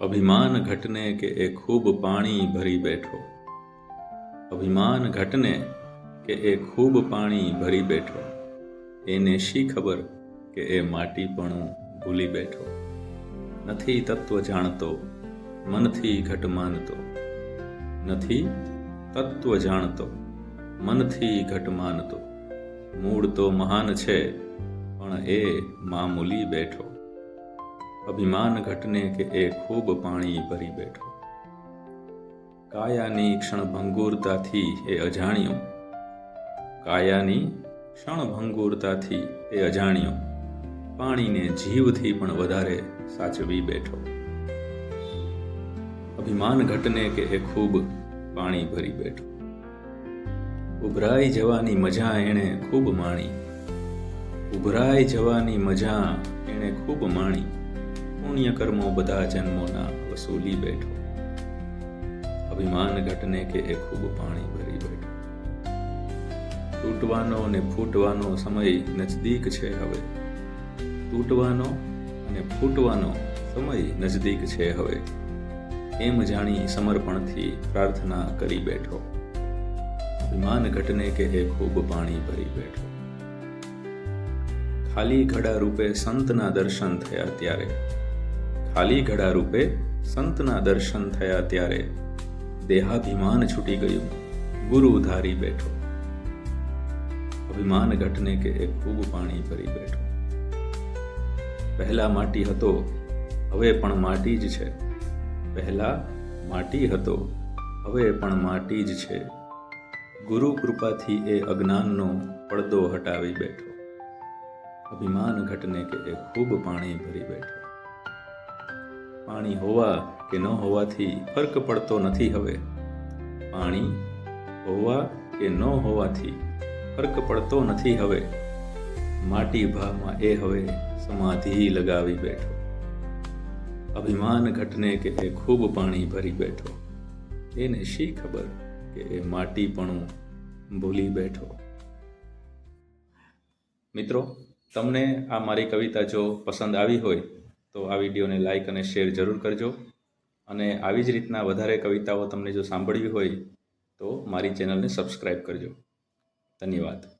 અભિમાન ઘટને કે એ ખૂબ પાણી ભરી બેઠો। અભિમાન ઘટને કે એ ખૂબ પાણી ભરી બેઠો। એને શી ખબર કે એ માટીપણું ભૂલી બેઠો। નથી તત્વ જાણતો મનથી ઘટ માનતો। નથી તત્વ જાણતો મનથી ઘટ માનતો। મૂળ તો મહાન છે પણ એ મામૂલી બેઠો। અભિમાન ઘટને કે એ ખૂબ પાણી ભરી બેઠો। કાયાની ક્ષણભંગુરતાથી એ અજાણ્યો। કાયાની ક્ષણભંગુરતાથી એ અજાણ્યો। પાણીને જીવથી પણ વધારે સાચવી બેઠો। અભિમાન ઘટને કે એ ખૂબ પાણી ભરી બેઠો। ઉભરાઈ જવાની મજા એણે ખૂબ માણી। ઉભરાઈ જવાની મજા એણે ખૂબ માણી। પુણ્ય કર્મો બધા જન્મોના વસૂલી બેઠો। અભિમાન ઘટને કે એ ખૂબ પાણી ભરી બેઠો। તૂટવાનો અને ફૂટવાનો સમય નજદીક છે હવે। તૂટવાનો અને ફૂટવાનો સમય નજદીક છે હવે। એમ જાણી સમર્પણથી પ્રાર્થના કરી બેઠો। અભિમાન ઘટને કે એ ખૂબ પાણી ભરી બેઠો। ખાલી ઘડા રૂપે સંતના દર્શન થયા ત્યારે। ખાલી ઘડા રૂપે સંતના દર્શન થયા ત્યારે દેહાભિમાન છૂટી ગયું ગુરુ ધારી બેઠો। અભિમાન ઘટને કે એ ખૂબ પાણી ભરી બેઠો। પહેલા માટી હતો હવે પણ માટી જ છે। પહેલા માટી હતો હવે પણ માટી જ છે। ગુરુ કૃપાથી એ અજ્ઞાનનો પડદો હટાવી બેઠો। અભિમાન ઘટને કે એ ખૂબ પાણી ભરી બેઠો। પાણી હોવા કે ન હોવાથી ફરક પડતો નથી હવે। પાણી હોવા કે ન હોવાથી ફરક પડતો નથી હવે। માટી ભાવમાં એ હવે સમાધિ લગાવી બેઠો। અભિમાન ઘટને કે એ ખૂબ પાણી ભરી બેઠો। એને શી ખબર કે એ માટીપણું ભૂલી બેઠો। મિત્રો, તમને આ મારી કવિતા જો પસંદ આવી હોય તો આ વિડીયોને લાઈક અને શેર જરૂર કરજો। અને આવી જ રીતના વધારે કવિતાઓ તમને જો સાંભળવી હોય તો મારી ચેનલને સબસ્ક્રાઈબ કરજો। ધન્યવાદ।